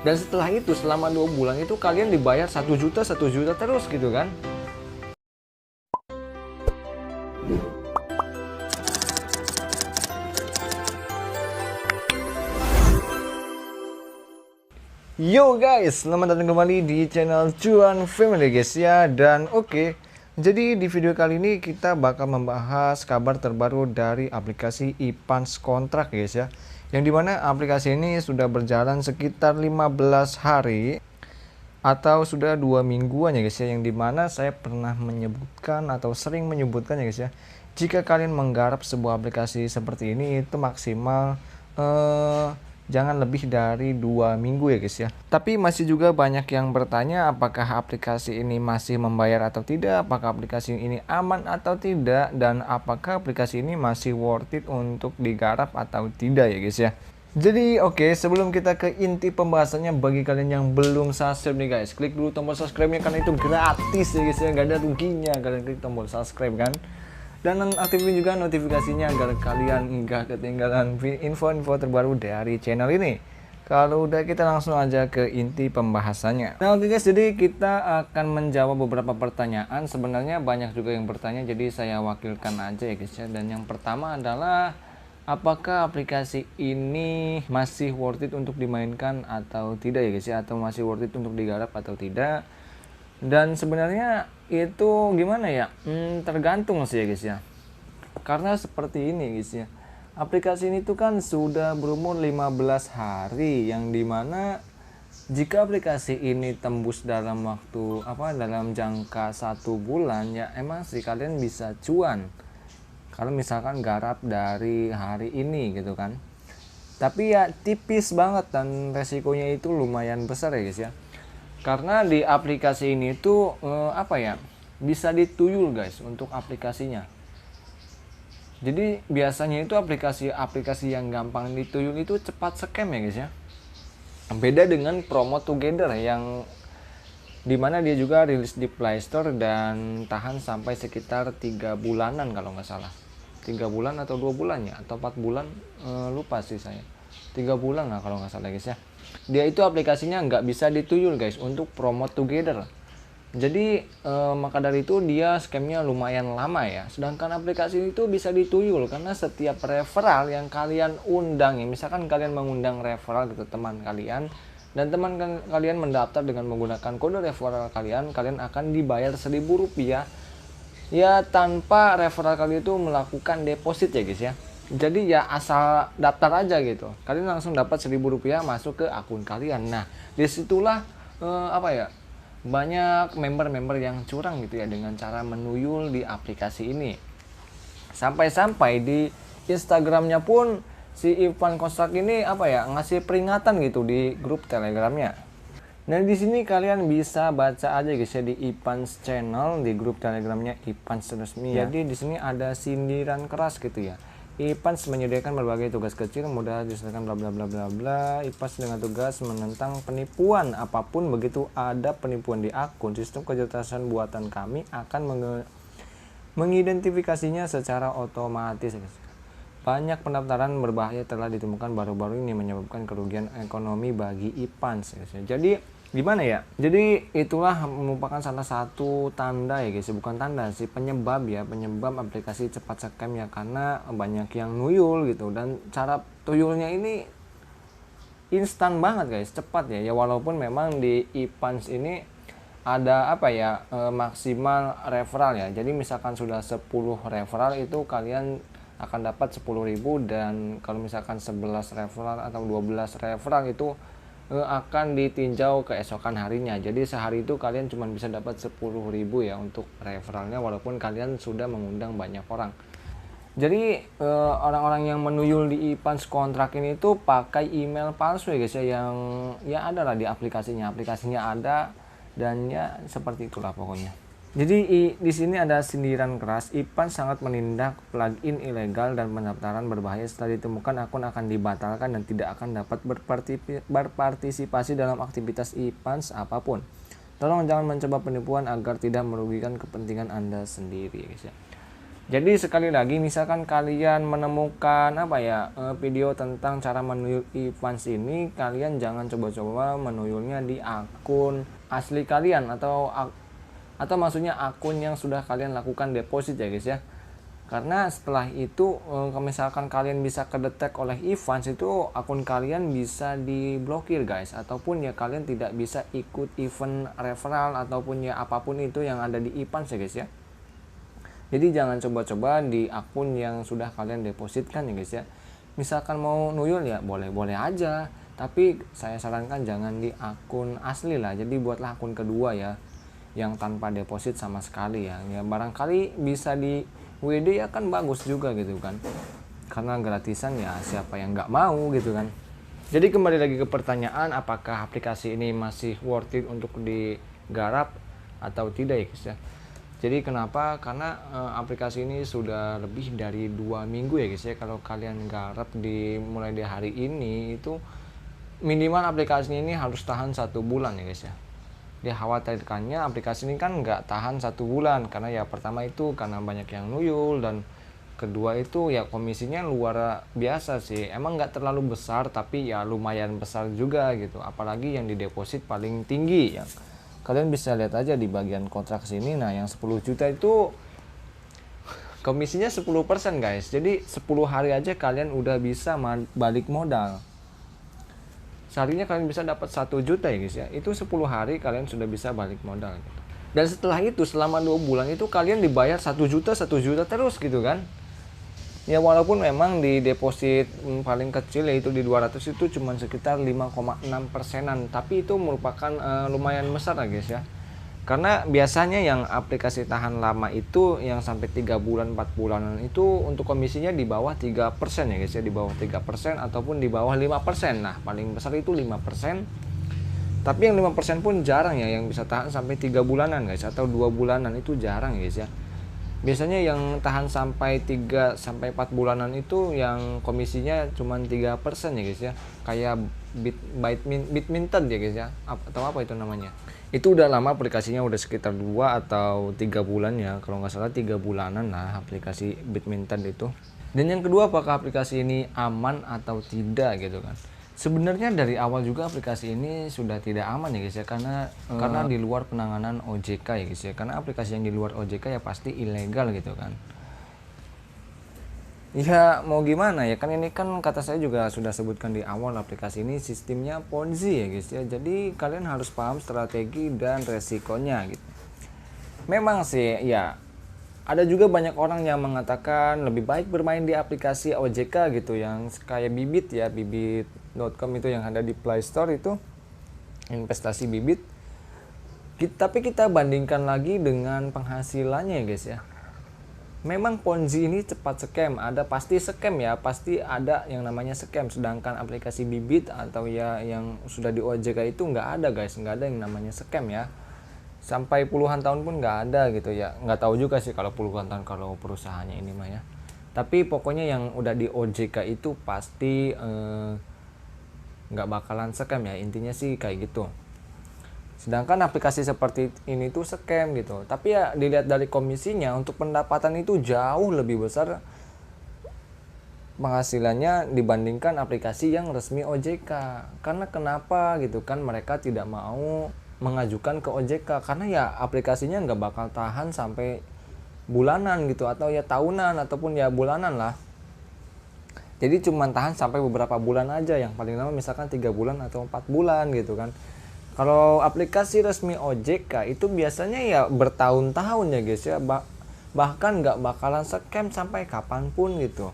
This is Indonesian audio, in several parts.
Dan setelah itu selama 2 bulan itu kalian dibayar 1 juta terus gitu kan. Yo guys, selamat datang kembali di channel Cuan Family guys ya. Dan oke, jadi di video kali ini kita bakal membahas kabar terbaru dari aplikasi Ipans Kontrak guys ya. Yang dimana aplikasi ini sudah berjalan sekitar 15 hari atau sudah 2 mingguan ya guys ya. Yang dimana saya pernah menyebutkan atau sering menyebutkan ya guys ya, jika kalian menggarap sebuah aplikasi seperti ini itu maksimal jangan lebih dari 2 minggu ya guys ya. Tapi masih juga banyak yang bertanya apakah aplikasi ini masih membayar atau tidak, apakah aplikasi ini aman atau tidak, dan apakah aplikasi ini masih worth it untuk digarap atau tidak ya guys ya. Jadi oke, sebelum kita ke inti pembahasannya, bagi kalian yang belum subscribe nih guys, klik dulu tombol subscribe-nya karena itu gratis ya guys ya, gak ada ruginya kalian klik tombol subscribe kan. Dan aktifin juga notifikasinya agar kalian nggak ketinggalan info-info terbaru dari channel ini. Kalau udah, kita langsung aja ke inti pembahasannya. Nah oke guys, jadi kita akan menjawab beberapa pertanyaan. Sebenarnya banyak juga yang bertanya, jadi saya wakilkan aja ya guys ya. Dan yang pertama adalah, apakah aplikasi ini masih worth it untuk dimainkan atau tidak ya guys ya, atau masih worth it untuk digarap atau tidak. Dan sebenarnya itu gimana ya, tergantung sih ya guys ya. Karena seperti ini guys ya, aplikasi ini tuh kan sudah berumur 15 hari, yang dimana jika aplikasi ini tembus dalam waktu dalam jangka 1 bulan ya, emang sih kalian bisa cuan kalau misalkan garap dari hari ini gitu kan. Tapi ya tipis banget dan resikonya itu lumayan besar ya guys ya. Karena di aplikasi ini tuh bisa dituyul guys untuk aplikasinya. Jadi biasanya itu aplikasi yang gampang dituyul itu cepat scam ya guys ya. Beda dengan Promote Together yang dimana dia juga rilis di Play Store dan tahan sampai sekitar 3 bulanan kalau nggak salah. 3 bulan atau 2 bulan ya, atau 4 bulan, lupa sih saya. 3 bulan lah kalau nggak salah guys ya. Dia itu aplikasinya nggak bisa dituyul guys untuk Promote Together. Jadi maka dari itu dia scamnya lumayan lama ya. Sedangkan aplikasi itu bisa dituyul karena setiap referral yang kalian undang ya, misalkan kalian mengundang referral ke teman kalian dan teman kalian mendaftar dengan menggunakan kode referral kalian akan dibayar Rp1.000 ya, tanpa referral kalian itu melakukan deposit ya guys ya. Jadi ya asal daftar aja gitu, kalian langsung dapat Rp1.000 masuk ke akun kalian. Nah disitulah banyak member-member yang curang gitu ya dengan cara menuyul di aplikasi ini. Sampai-sampai di Instagramnya pun si Ipans Kontrak ini ngasih peringatan gitu di grup Telegramnya. Nah di sini kalian bisa baca aja guys ya di Ipans Channel, di grup Telegramnya Ipans resmi ya. Jadi di sini ada sindiran keras gitu ya. Ipans menyediakan berbagai tugas kecil mudah diselesaikan bla bla bla bla bla. Ipans dengan tugas menentang penipuan apapun. Begitu ada penipuan di akun, sistem kecerdasan buatan kami akan mengidentifikasinya secara otomatis. Banyak pendaftaran berbahaya telah ditemukan baru-baru ini menyebabkan kerugian ekonomi bagi Ipans. Jadi gimana ya? Jadi itulah merupakan salah satu tanda ya guys, bukan tanda sih, penyebab aplikasi cepat scam ya, karena banyak yang nuyul gitu. Dan cara tuyulnya ini instan banget guys, cepat ya. Ya walaupun memang di Ipans ini ada maksimal referral ya. Jadi misalkan sudah 10 referral itu kalian akan dapat 10.000, dan kalau misalkan 11 referral atau 12 referral itu akan ditinjau keesokan harinya. Jadi sehari itu kalian cuma bisa dapat 10.000 ya untuk referralnya, walaupun kalian sudah mengundang banyak orang. Jadi orang-orang yang menuyul di Ipans Kontrak ini tuh pakai email palsu ya guys ya, yang ya ada lah di aplikasinya ada, dan ya seperti itulah pokoknya. Jadi di sini ada sindiran keras, Ipans sangat menindak plugin ilegal dan pendaftaran berbahaya. Setelah ditemukan, akun akan dibatalkan dan tidak akan dapat berpartisipasi dalam aktivitas Ipans apapun. Tolong jangan mencoba penipuan agar tidak merugikan kepentingan Anda sendiri guys ya. Jadi sekali lagi, misalkan kalian menemukan video tentang cara menuyul Evans ini, kalian jangan coba-coba menuyulnya di akun asli kalian atau maksudnya akun yang sudah kalian lakukan deposit ya guys ya. Karena setelah itu misalkan kalian bisa kedetek oleh Evans, itu akun kalian bisa diblokir guys, ataupun ya kalian tidak bisa ikut event referral ataupun ya apapun itu yang ada di Evans ya guys ya. Jadi jangan coba-coba di akun yang sudah kalian depositkan ya guys ya. Misalkan mau nuyul ya boleh-boleh aja, tapi saya sarankan jangan di akun asli lah. Jadi buatlah akun kedua ya, yang tanpa deposit sama sekali ya. Ya barangkali bisa di WD ya, kan bagus juga gitu kan. Karena gratisan ya, siapa yang nggak mau gitu kan. Jadi kembali lagi ke pertanyaan, apakah aplikasi ini masih worth it untuk digarap atau tidak ya guys ya. Jadi kenapa? Karena aplikasi ini sudah lebih dari 2 minggu ya guys ya. Kalau kalian garap mulai dari hari ini, itu minimal aplikasi ini harus tahan 1 bulan ya guys ya. Dikhawatirkannya aplikasi ini kan nggak tahan 1 bulan, karena ya pertama itu karena banyak yang nuyul, dan kedua itu ya komisinya luar biasa sih. Emang nggak terlalu besar, tapi ya lumayan besar juga gitu. Apalagi yang di deposit paling tinggi ya. Kalian bisa lihat aja di bagian kontrak sini. Nah yang 10 juta itu komisinya 10% guys. Jadi 10 hari aja kalian udah bisa balik modal. Seharinya kalian bisa dapat 1 juta ya guys ya. Itu 10 hari kalian sudah bisa balik modal gitu. Dan setelah itu selama 2 bulan itu kalian dibayar 1 juta terus gitu kan. Ya walaupun memang di deposit paling kecil yaitu di 200 itu cuma sekitar 5,6%-an, tapi itu merupakan lumayan besar lah guys ya. Karena biasanya yang aplikasi tahan lama itu yang sampai 3 bulan 4 bulanan itu untuk komisinya di bawah 3% ya guys ya, di bawah 3% ataupun di bawah 5%. Nah, paling besar itu 5%. Tapi yang 5% pun jarang ya yang bisa tahan sampai 3 bulanan guys, atau 2 bulanan itu jarang ya guys ya. Biasanya yang tahan sampai 3 sampai 4 bulanan itu yang komisinya cuma 3% ya guys ya. Kayak Bitminted ya guys ya. Atau apa itu namanya. Itu udah lama aplikasinya, udah sekitar 2 atau 3 bulan ya. Kalau nggak salah 3 bulanan lah aplikasi Bitminted itu. Dan yang kedua, apakah aplikasi ini aman atau tidak gitu kan. Sebenarnya dari awal juga aplikasi ini sudah tidak aman ya guys ya, karena di luar penanganan OJK ya guys ya. Karena aplikasi yang di luar OJK ya pasti ilegal gitu kan. Ya mau gimana ya, kan ini kan kata saya juga sudah sebutkan di awal, aplikasi ini sistemnya Ponzi ya guys ya. Jadi kalian harus paham strategi dan resikonya gitu. Memang sih ya, ada juga banyak orang yang mengatakan lebih baik bermain di aplikasi OJK gitu, yang kayak Bibit ya, bibit.com itu yang ada di Play Store itu, investasi Bibit. Tapi kita bandingkan lagi dengan penghasilannya ya guys ya. Memang Ponzi ini cepat scam, pasti scam ya, pasti ada yang namanya scam. Sedangkan aplikasi Bibit atau ya yang sudah di OJK itu nggak ada guys, nggak ada yang namanya scam ya. Sampai puluhan tahun pun nggak ada gitu ya. Nggak tahu juga sih kalau puluhan tahun kalau perusahaannya ini mah ya. Tapi pokoknya yang udah di OJK itu pasti nggak bakalan scam ya, intinya sih kayak gitu. Sedangkan aplikasi seperti ini tuh scam gitu. Tapi ya dilihat dari komisinya, untuk pendapatan itu jauh lebih besar penghasilannya dibandingkan aplikasi yang resmi OJK. Karena kenapa gitu kan, mereka tidak mau mengajukan ke OJK karena ya aplikasinya nggak bakal tahan sampai bulanan gitu, atau ya tahunan ataupun ya bulanan lah. Jadi cuma tahan sampai beberapa bulan aja, yang paling lama misalkan 3 bulan atau 4 bulan gitu kan. Kalau aplikasi resmi OJK itu biasanya ya bertahun-tahun ya guys ya, bahkan nggak bakalan scam sampai kapanpun gitu.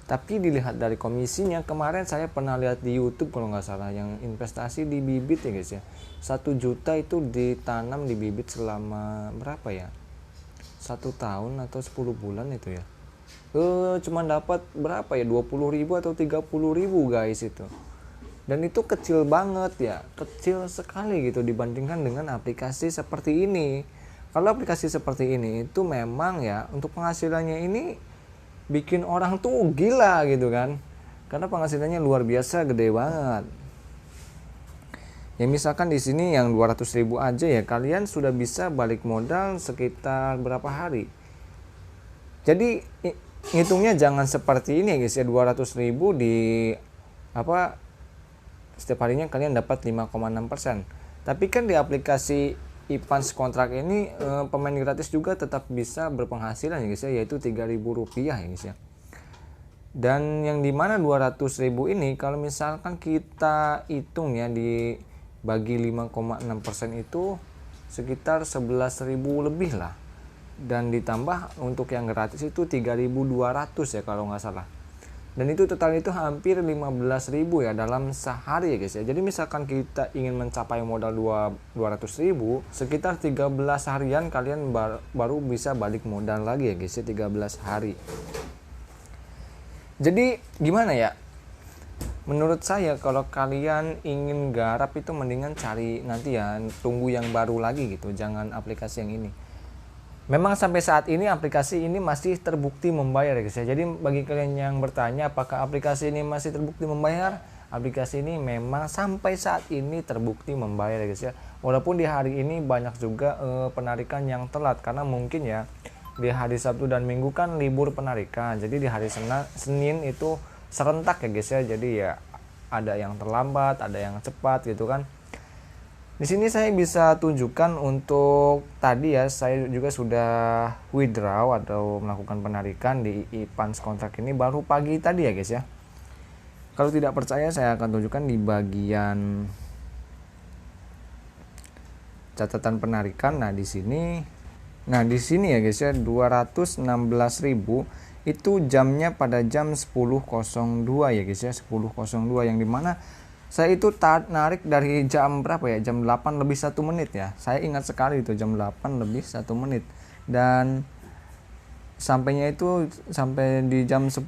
Tapi dilihat dari komisinya, kemarin saya pernah lihat di YouTube kalau nggak salah, yang investasi di Bibit ya guys ya, 1 juta itu ditanam di Bibit selama berapa ya, 1 tahun atau 10 bulan itu ya, cuma dapat berapa ya, 20.000 atau 30.000 guys itu. Dan itu kecil banget ya, kecil sekali gitu dibandingkan dengan aplikasi seperti ini. Kalau aplikasi seperti ini itu memang ya untuk penghasilannya ini bikin orang tuh gila gitu kan. Karena penghasilannya luar biasa gede banget. Ya misalkan di sini yang 200.000 aja ya kalian sudah bisa balik modal sekitar berapa hari. Jadi ngitungnya jangan seperti ini ya guys ya, 200.000 di setiap harinya kalian dapat 5,6%. Tapi kan di aplikasi Ipans kontrak ini pemain gratis juga tetap bisa berpenghasilan ya guys ya, yaitu Rp3.000 ya guys ya. Dan yang dimana 200.000 ini kalau misalkan kita hitung ya dibagi 5,6% itu sekitar 11.000 lebih lah. Dan ditambah untuk yang gratis itu 3.200 ya kalau nggak salah. Dan itu total itu hampir 15.000 ya dalam sehari ya guys ya. Jadi misalkan kita ingin mencapai modal 200.000, sekitar 13 harian kalian baru bisa balik modal lagi ya guys ya, 13 hari. Jadi gimana ya? Menurut saya kalau kalian ingin garap itu mendingan cari nanti ya, tunggu yang baru lagi gitu, jangan aplikasi yang ini. Memang sampai saat ini aplikasi ini masih terbukti membayar ya guys ya. Jadi bagi kalian yang bertanya apakah aplikasi ini masih terbukti membayar, aplikasi ini memang sampai saat ini terbukti membayar ya guys ya. Walaupun di hari ini banyak juga penarikan yang telat karena mungkin ya di hari Sabtu dan Minggu kan libur penarikan. Jadi di hari Senin itu serentak ya guys ya. Jadi ya ada yang terlambat, ada yang cepat gitu kan. Di sini saya bisa tunjukkan untuk tadi ya, saya juga sudah withdraw atau melakukan penarikan di Ipans kontrak ini baru pagi tadi ya guys ya. Kalau tidak percaya saya akan tunjukkan di bagian catatan penarikan. Nah, di sini ya guys ya, 216.000 itu jamnya pada jam 10.02 ya guys ya, 10.02 yang dimana saya itu narik dari jam berapa ya, jam 8 lebih 1 menit ya, saya ingat sekali itu jam 8 lebih 1 menit, dan sampainya itu sampai di jam 10.02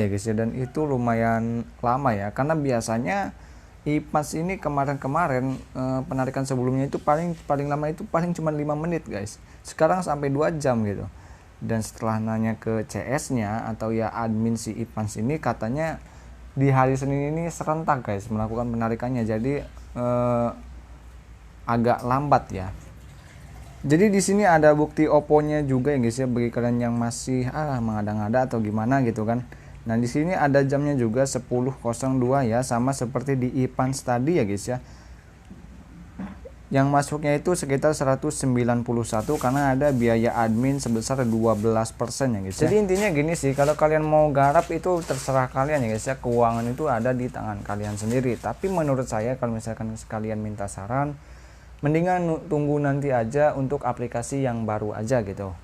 ya guys ya. Dan itu lumayan lama ya, karena biasanya Ipans ini kemarin penarikan sebelumnya itu paling lama itu paling cuma 5 menit guys, sekarang sampai 2 jam gitu. Dan setelah nanya ke CS nya atau ya admin si Ipans ini, katanya di hari Senin ini serentak guys melakukan penarikannya, jadi agak lambat ya. Jadi di sini ada bukti Oppo-nya juga ya guys ya, bagi kalian yang masih mengada-ngada atau gimana gitu kan. Nah, di sini ada jamnya juga 10.02 ya, sama seperti di Ipans tadi ya guys ya. Yang masuknya itu sekitar 191 karena ada biaya admin sebesar 12% ya guys ya. Jadi intinya gini sih, kalau kalian mau garap itu terserah kalian ya guys ya, keuangan itu ada di tangan kalian sendiri. Tapi menurut saya kalau misalkan sekalian minta saran, mendingan tunggu nanti aja untuk aplikasi yang baru aja gitu.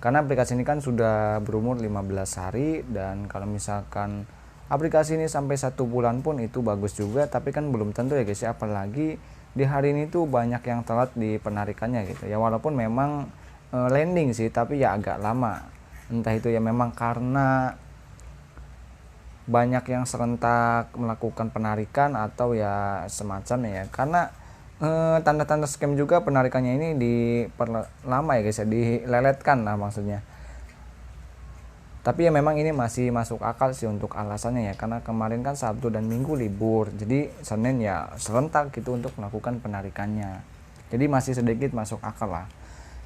Karena aplikasi ini kan sudah berumur 15 hari, dan kalau misalkan aplikasi ini sampai 1 bulan pun itu bagus juga, tapi kan belum tentu ya guys ya, apalagi di hari ini tuh banyak yang telat di penarikannya gitu ya. Walaupun memang landing sih, tapi ya agak lama. Entah itu ya memang karena banyak yang serentak melakukan penarikan atau ya semacamnya ya. Karena tanda-tanda scam juga penarikannya ini diperlama ya guys ya, dileletkan lah maksudnya. Tapi ya memang ini masih masuk akal sih untuk alasannya ya, karena kemarin kan Sabtu dan Minggu libur, jadi Senin ya serentak gitu untuk melakukan penarikannya. Jadi masih sedikit masuk akal lah.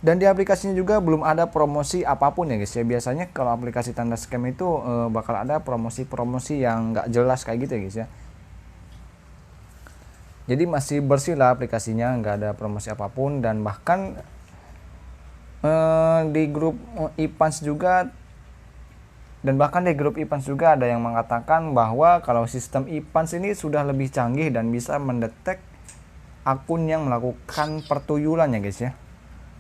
Dan di aplikasinya juga belum ada promosi apapun ya guys ya. Biasanya kalau aplikasi tanda scam itu bakal ada promosi-promosi yang nggak jelas kayak gitu ya guys ya. Jadi masih bersih lah aplikasinya, nggak ada promosi apapun. Dan bahkan di grup Ipans juga ada yang mengatakan bahwa kalau sistem Ipans ini sudah lebih canggih dan bisa mendetek akun yang melakukan pertuyulan ya guys ya.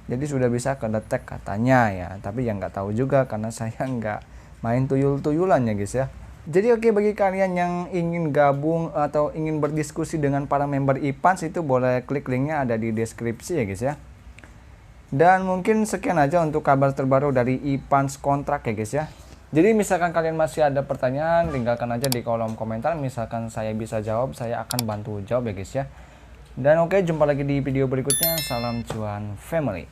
Jadi sudah bisa kedetek katanya ya, tapi yang nggak tahu juga karena saya nggak main tuyul-tuyulan ya guys ya. Jadi oke, bagi kalian yang ingin gabung atau ingin berdiskusi dengan para member Ipans itu boleh klik linknya ada di deskripsi ya guys ya. Dan mungkin sekian aja untuk kabar terbaru dari Ipans kontrak ya guys ya. Jadi misalkan kalian masih ada pertanyaan, tinggalkan aja di kolom komentar. Misalkan saya bisa jawab, saya akan bantu jawab ya guys ya. Dan oke, jumpa lagi di video berikutnya. Salam cuan family.